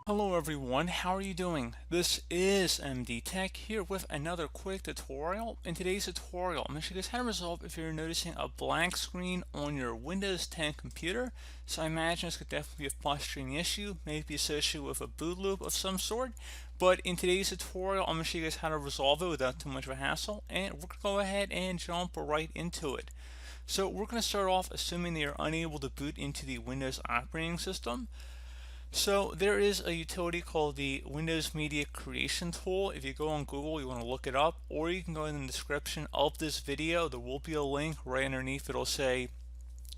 Hello everyone, how are you doing? This is MD Tech here with another quick tutorial. In today's tutorial, I'm going to show you guys how to resolve if you're noticing a blank screen on your Windows 10 computer. So I imagine this could definitely be a frustrating issue, maybe associated with a boot loop of some sort. But in today's tutorial, I'm going to show you guys how to resolve it without too much of a hassle, and we're going to go ahead and jump right into it. So we're going to start off assuming that you're unable to boot into the Windows operating system. So there is a utility called the Windows Media Creation Tool. If you go on Google, you want to look it up, or you can go in the description of this video. There will be a link right underneath. It'll say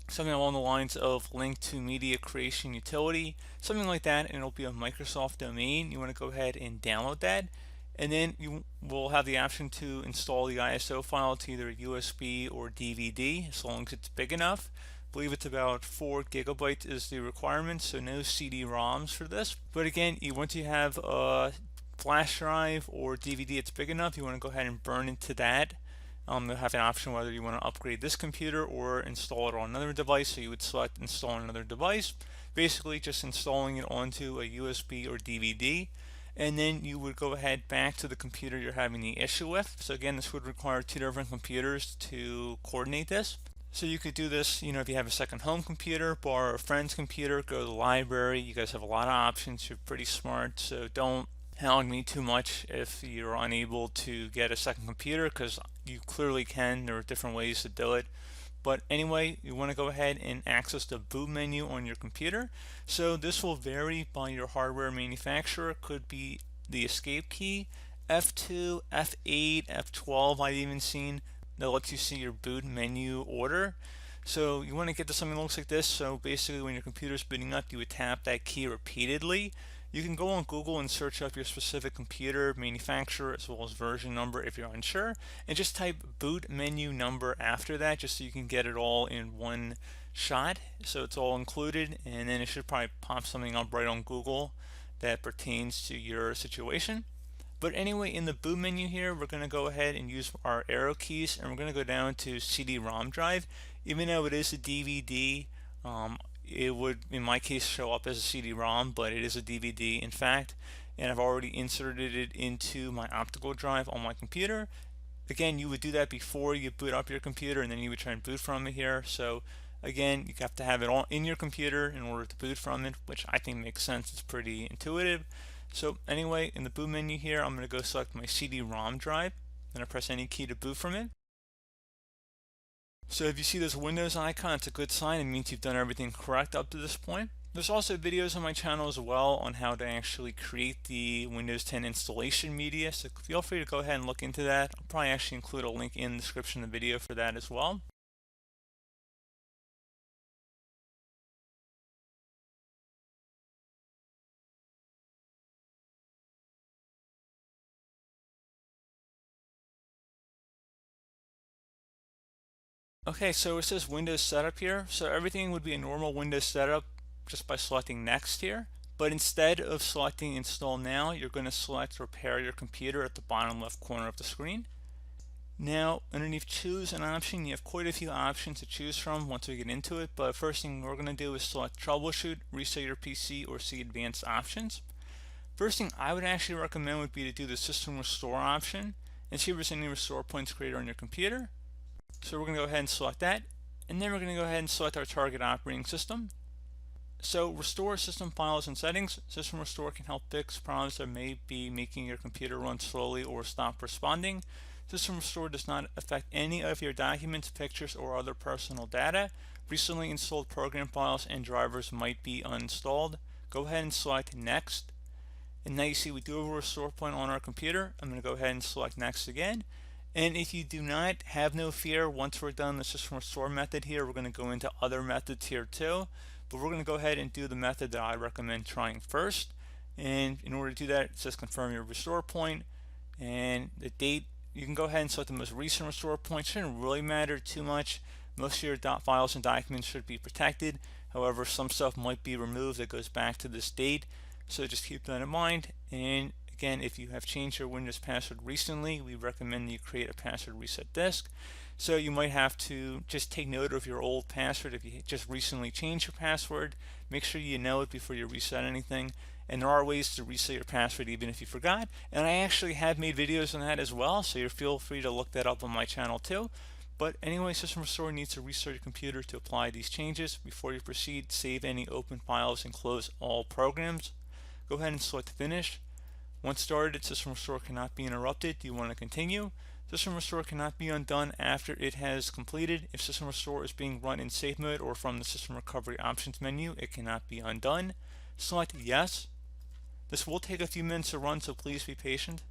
something along the lines of link to media creation utility, something like that, and it'll be a Microsoft domain. You want to go ahead and download that, and then you will have the option to install the ISO file to either USB or DVD as long as it's big enough. I believe it's about 4 gigabytes is the requirement, so no CD-ROMs for this. But again, once you have a flash drive or DVD it's big enough, you want to go ahead and burn into that. You'll have an option whether you want to upgrade this computer or install it on another device. So you would select install on another device, basically just installing it onto a USB or DVD. And then you would go ahead back to the computer you're having the issue with. So again, this would require 2 different computers to coordinate this. So you could do this, if you have a second home computer, borrow a friend's computer, go to the library. You guys have a lot of options. You're pretty smart, so don't hound me too much if you're unable to get a second computer, because you clearly can. There are different ways to do it. But anyway, you want to go ahead and access the boot menu on your computer. So this will vary by your hardware manufacturer. It could be the escape key, F2, F8, F12 I've even seen that lets you see your boot menu order. So you want to get to something that looks like this. So basically when your computer is booting up, you would tap that key repeatedly. You can go on Google and search up your specific computer manufacturer as well as version number if you're unsure, and just type boot menu number after that just so you can get it all in one shot. So it's all included, and then it should probably pop something up right on Google that pertains to your situation. But anyway, in the boot menu here, we're going to go ahead and use our arrow keys, and we're going to go down to CD-ROM drive. Even though it is a DVD, it would, in my case, show up as a CD-ROM, but it is a DVD, in fact, and I've already inserted it into my optical drive on my computer. Again, you would do that before you boot up your computer, and then you would try and boot from it here. So again, you have to have it all in your computer in order to boot from it, which I think makes sense. It's pretty intuitive. So anyway, in the boot menu here, I'm going to go select my CD-ROM drive, then I press any key to boot from it. So if you see this Windows icon, it's a good sign. It means you've done everything correct up to this point. There's also videos on my channel as well on how to actually create the Windows 10 installation media, so feel free to go ahead and look into that. I'll probably actually include a link in the description of the video for that as well. Okay, so it says Windows Setup here. So everything would be a normal Windows setup just by selecting Next here. But instead of selecting Install Now, you're going to select Repair Your Computer at the bottom left corner of the screen. Now, underneath Choose an option, you have quite a few options to choose from once we get into it. But first thing we're going to do is select Troubleshoot, Reset Your PC, or see Advanced Options. First thing I would actually recommend would be to do the System Restore option and see if there's any restore points created on your computer. So we're going to go ahead and select that, and then we're going to go ahead and select our target operating system. So restore system files and settings. System restore can help fix problems that may be making your computer run slowly or stop responding. System restore does not affect any of your documents, pictures, or other personal data. Recently installed program files and drivers might be uninstalled. Go ahead and select next. And now you see we do have a restore point on our computer. I'm going to go ahead and select next again. And if you do not, have no fear. Once we're done the system restore method here, we're going to go into other methods here too. But we're going to go ahead and do the method that I recommend trying first. And in order to do that, it says confirm your restore point and the date. You can go ahead and select the most recent restore point. It shouldn't really matter too much. Most of your files and documents should be protected. However, some stuff might be removed that goes back to this date. So just keep that in mind. And again, if you have changed your Windows password recently, we recommend you create a password reset disk. So you might have to just take note of your old password if you just recently changed your password. Make sure you know it before you reset anything. and there are ways to reset your password even if you forgot, and I actually have made videos on that as well, so you feel free to look that up on my channel too. But anyway, System Restore needs to restart your computer to apply these changes. Before you proceed, save any open files and close all programs. Go ahead and select Finish. Once started, System Restore cannot be interrupted. Do you want to continue? System Restore cannot be undone after it has completed. If System Restore is being run in safe mode or from the System Recovery Options menu, it cannot be undone. Select Yes. This will take a few minutes to run, so please be patient.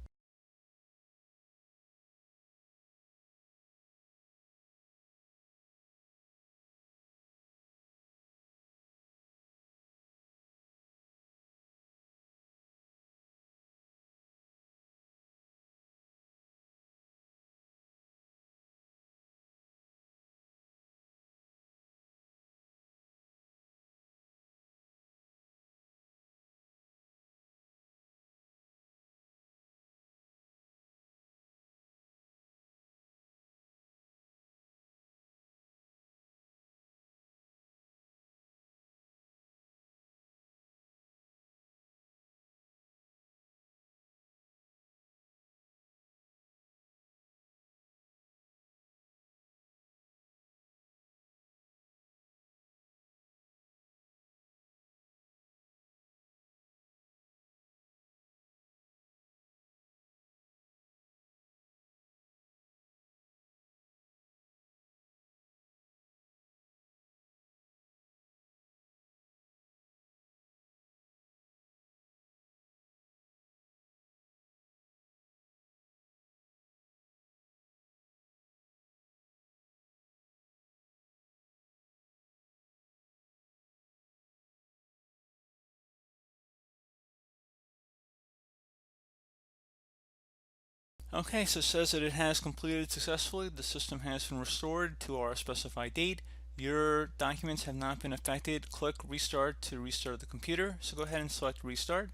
Okay, so it says that it has completed successfully. The system has been restored to our specified date. Your documents have not been affected. Click Restart to restart the computer. So go ahead and select Restart.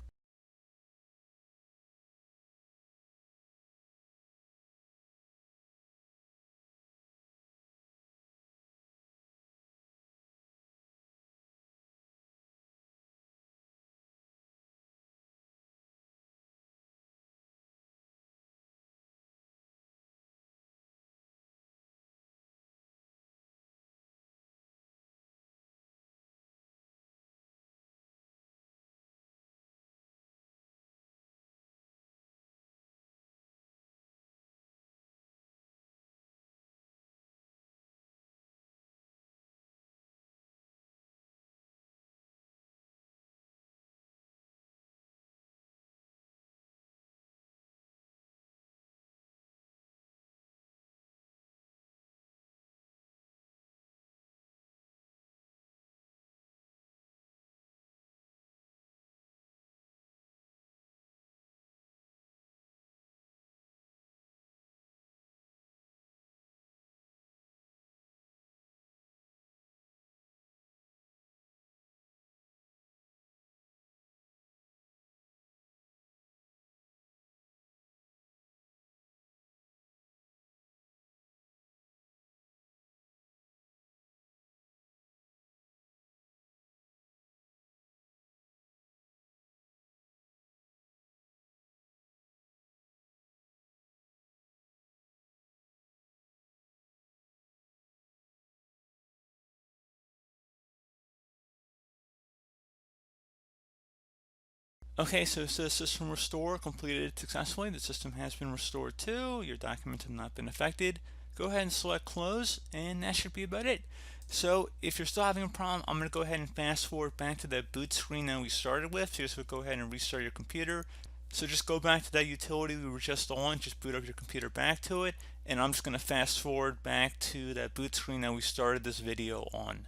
Okay, so it says System Restore completed successfully. The system has been restored too. Your documents have not been affected. Go ahead and select Close, and that should be about it. So if you're still having a problem, I'm going to go ahead and fast forward back to that boot screen that we started with. So just go ahead and restart your computer. So just go back to that utility we were just on, just boot up your computer back to it, and I'm just going to fast forward back to that boot screen that we started this video on.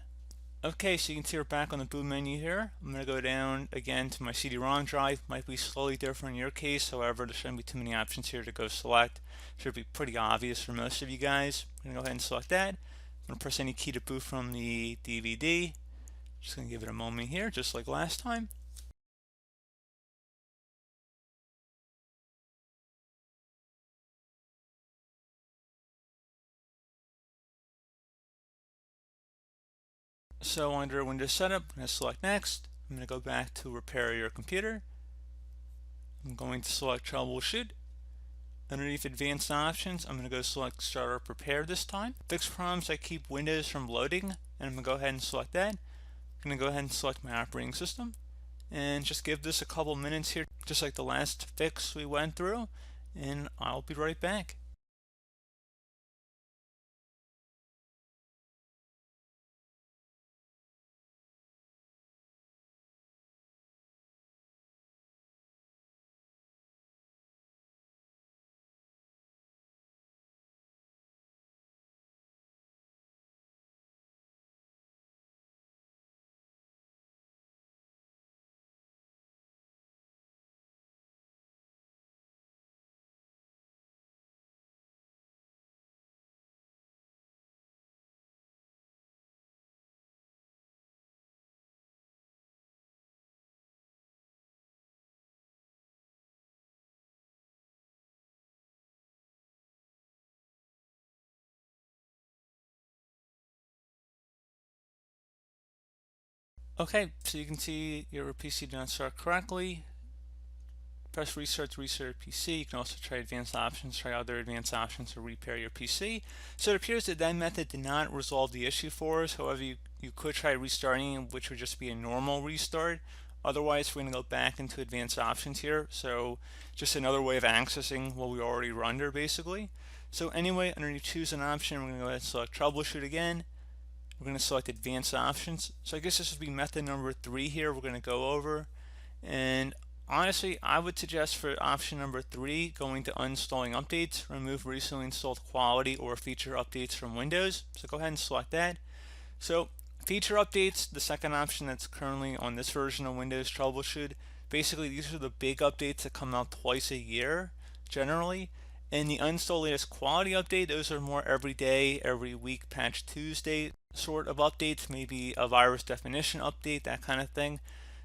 Okay, so you can see we're back on the boot menu here. I'm going to go down again to my CD-ROM drive. Might be slightly different in your case, however, there shouldn't be too many options here to go select. Should be pretty obvious for most of you guys. I'm going to go ahead and select that. I'm going to press any key to boot from the DVD. Just going to give it a moment here, just like last time. So under Windows Setup, I'm going to select Next. I'm going to go back to repair your computer. I'm going to select troubleshoot. Underneath advanced options, I'm going to go select startup repair this time. Fix problems that keep Windows from loading, and I'm going to go ahead and select that. I'm going to go ahead and select my operating system and just give this a couple minutes here, just like the last fix we went through, and I'll be right back. Okay, so you can see your PC did not start correctly. Press restart to restart your PC. You can also try advanced options, try other advanced options to repair your PC. So it appears that method did not resolve the issue for us. However, you could try restarting, which would just be a normal restart. Otherwise, we're going to go back into advanced options here. So just another way of accessing what we already were under, basically. So anyway, underneath choose an option, we're going to go ahead and select troubleshoot again. We're going to select advanced options. So I guess this would be method number 3 here we're going to go over. And honestly, I would suggest for option number 3, going to uninstalling updates, remove recently installed quality or feature updates from Windows. So go ahead and select that. So feature updates, the second option that's currently on this version of Windows Troubleshoot. Basically, these are the big updates that come out twice a year, generally. And the uninstall latest quality update, those are more every day, every week, patch Tuesday sort of updates, maybe a virus definition update, that kind of thing.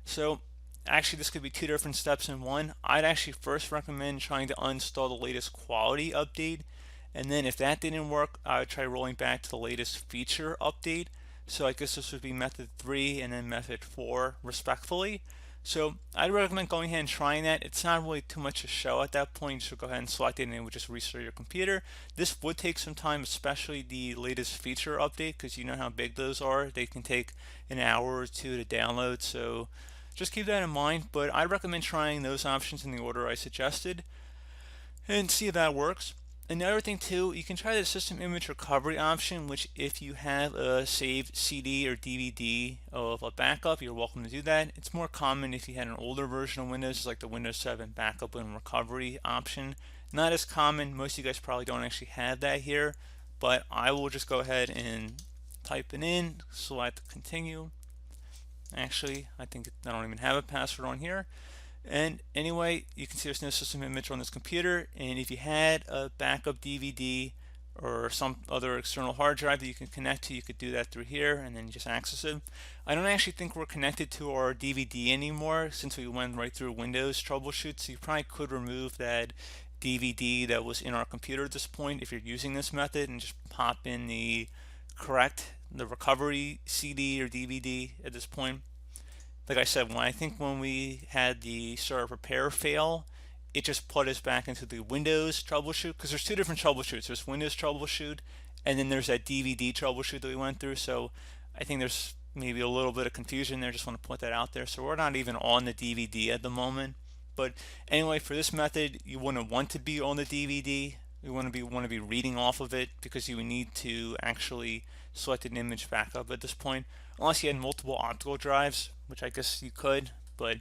So actually, this could be 2 different steps in one. I'd actually first recommend trying to uninstall the latest quality update, and then if that didn't work, I would try rolling back to the latest feature update. So I guess this would be method 3 and then method 4 respectfully. So I'd recommend going ahead and trying that. It's not really too much to show at that point. So go ahead and select it and it would just restart your computer. This would take some time, especially the latest feature update, because you know how big those are. They can take an hour or two to download. So just keep that in mind, but I recommend trying those options in the order I suggested and see if that works. Another thing too, you can try the system image recovery option, which if you have a saved CD or DVD of a backup, you're welcome to do that. It's more common if you had an older version of Windows, like the Windows 7 backup and recovery option. Not as common, most of you guys probably don't actually have that here, but I will just go ahead and type it in, select continue. Actually, I think I don't even have a password on here. And anyway, you can see there's no system image on this computer, and if you had a backup DVD or some other external hard drive that you can connect to, you could do that through here and then just access it. I don't actually think we're connected to our DVD anymore since we went right through Windows troubleshoot, so you probably could remove that DVD that was in our computer at this point if you're using this method and just pop in the recovery CD or DVD at this point. Like I said, when we had the startup repair fail, it just put us back into the Windows troubleshoot, because there's 2 different troubleshoots. There's Windows troubleshoot, and then there's that DVD troubleshoot that we went through. So I think there's maybe a little bit of confusion there. Just want to put that out there. So we're not even on the DVD at the moment. But anyway, for this method, you wouldn't want to be on the DVD. You want to be reading off of it, because you would need to actually select an image backup at this point, unless you had multiple optical drives, which I guess you could. But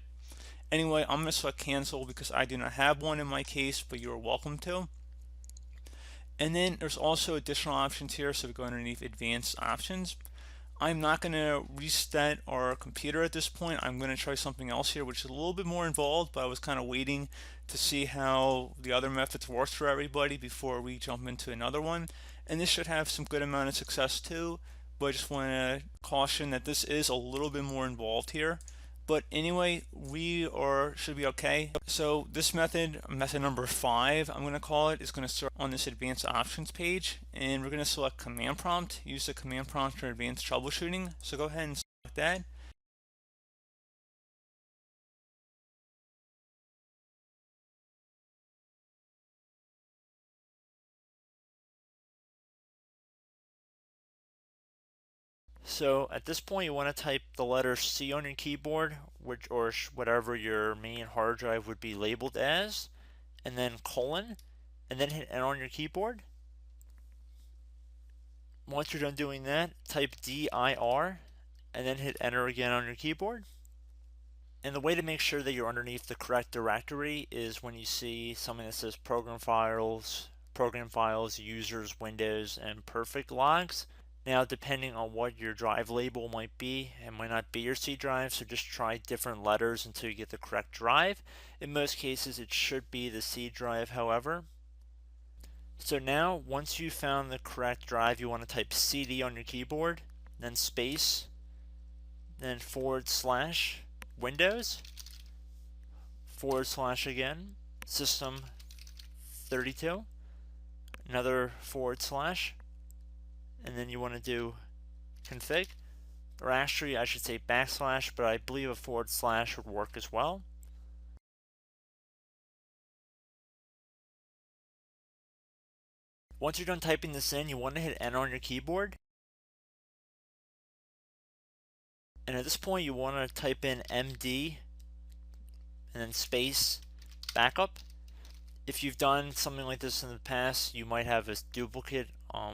anyway, I'm going to select cancel because I do not have one in my case, but you're welcome to. And then there's also additional options here, so we go underneath advanced options. I'm not going to reset our computer at this point. I'm going to try something else here, which is a little bit more involved, but I was kind of waiting to see how the other methods work for everybody before we jump into another one. And this should have some good amount of success too, but I just want to caution that this is a little bit more involved here. But anyway, should be okay. So this method number 5, I'm going to call it, is going to start on this advanced options page, and we're going to select command prompt, use the command prompt for advanced troubleshooting. So go ahead and select that. So at this point, you want to type the letter C on your keyboard, or whatever your main hard drive would be labeled as, and then colon, and then hit Enter on your keyboard. Once you're done doing that, type dir, and then hit Enter again on your keyboard. And the way to make sure that you're underneath the correct directory is when you see something that says program files, users, windows, and perfect logs. Now, depending on what your drive label might be, it might not be your C drive, so just try different letters until you get the correct drive. In most cases, it should be the C drive, however. So now, once you've found the correct drive, you want to type CD on your keyboard, then space, then / Windows, / again, System 32, another /, and then you want to do config, or actually I should say /, but I believe a / would work as well. Once you're done typing this in, you want to hit Enter on your keyboard. And at this point, you want to type in MD and then space backup. If you've done something like this in the past, you might have a duplicate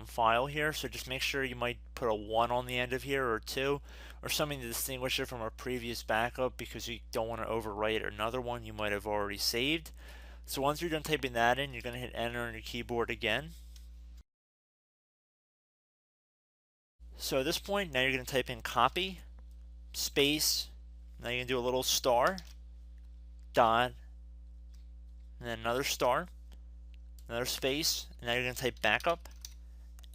file here, so just make sure you might put a 1 on the end of here, or 2, or something to distinguish it from a previous backup, because you don't want to overwrite another one you might have already saved. So once you're done typing that in, you're going to hit Enter on your keyboard again. So at this point, now you're going to type in copy, space, now you're going to do a little star, dot, and then another star, another space, and now you're going to type backup,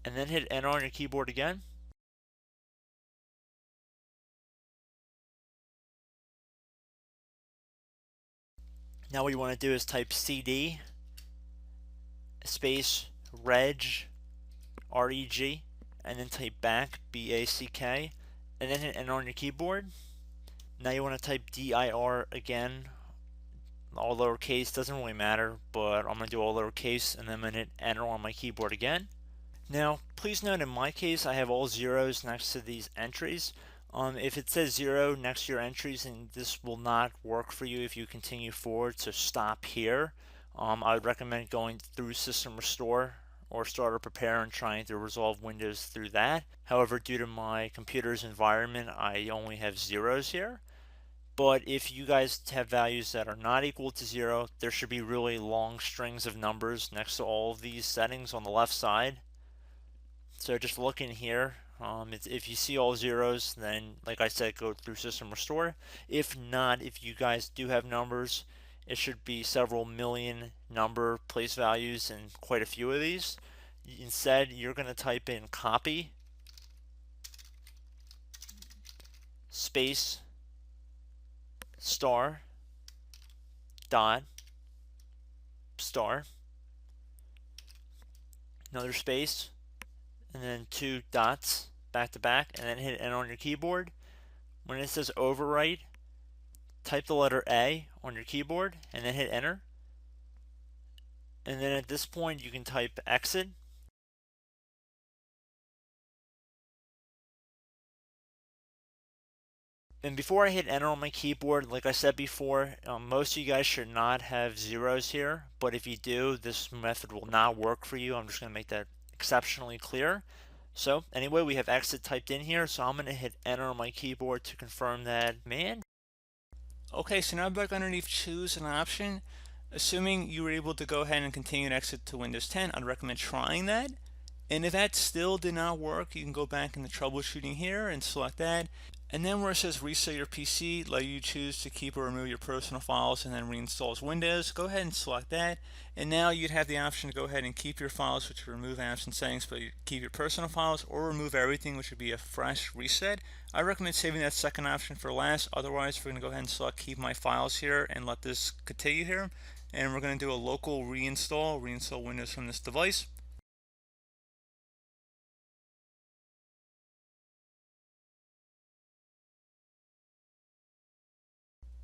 and then hit Enter on your keyboard again. Now what you want to do is type CD space reg, REG, and then type back, BACK, and then hit Enter on your keyboard. Now you want to type DIR again, all lowercase, doesn't really matter, but I'm going to do all lowercase, and then I'm going to hit Enter on my keyboard again. Now, please note in my case, I have all zeros next to these entries. If it says 0 next to your entries, then this will not work for you if you continue forward, so stop here. I would recommend going through System Restore or Starter Prepare and trying to resolve Windows through that. However, due to my computer's environment, I only have zeros here. But if you guys have values that are not equal to 0, there should be really long strings of numbers next to all of these settings on the left side. So just look in here. If you see all zeros, then like I said, go through System Restore. If not, if you guys do have numbers, it should be several million number place values and quite a few of these. Instead, you're going to type in copy space star dot star, another space, and then 2 dots back to back, and then hit Enter on your keyboard. When it says overwrite, type the letter A on your keyboard and then hit Enter. And then at this point, you can type exit. And before I hit Enter on my keyboard, like I said before, most of you guys should not have zeros here, but if you do, this method will not work for you. I'm just going to make that exceptionally clear. So anyway, we have exit typed in here, so I'm going to hit Enter on my keyboard to confirm that command. Okay, so now back underneath choose an option. Assuming you were able to go ahead and continue to exit to Windows 10, I'd recommend trying that. And if that still did not work, you can go back in the troubleshooting here and select that. And then where it says reset your PC, let you choose to keep or remove your personal files and then reinstall Windows. Go ahead and select that. And now you'd have the option to go ahead and keep your files, which would remove apps and settings, but you keep your personal files, or remove everything, which would be a fresh reset. I recommend saving that second option for last. Otherwise, we're going to go ahead and select keep my files here and let this continue here. And we're going to do a local reinstall Windows from this device.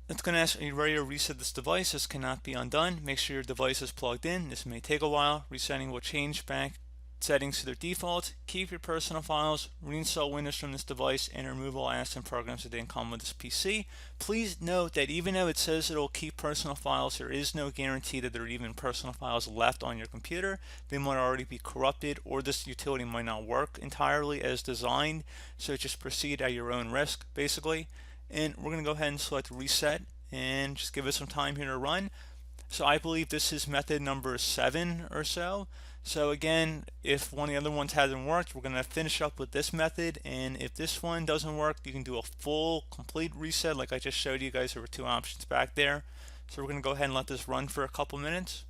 It's going to ask, are you ready to reset this device? This cannot be undone. Make sure your device is plugged in. This may take a while. Resetting will change back settings to their default, keep your personal files, reinstall Windows from this device, and remove all apps and programs that didn't come with this PC. Please note that even though it says it'll keep personal files, there is no guarantee that there are even personal files left on your computer. They might already be corrupted, or this utility might not work entirely as designed, so just proceed at your own risk, basically. And we're going to go ahead and select reset and just give it some time here to run. So I believe this is method number 7 or so. So again, if one of the other ones hasn't worked, we're going to finish up with this method. And if this one doesn't work, you can do a full, complete reset like I just showed you guys. There were 2 options back there. So we're going to go ahead and let this run for a couple minutes.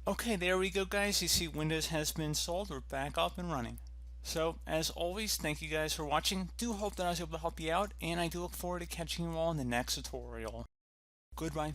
Okay, there we go, guys. You see Windows has been installed. We're back up and running. So, as always, thank you guys for watching. Do hope that I was able to help you out, and I do look forward to catching you all in the next tutorial. Goodbye.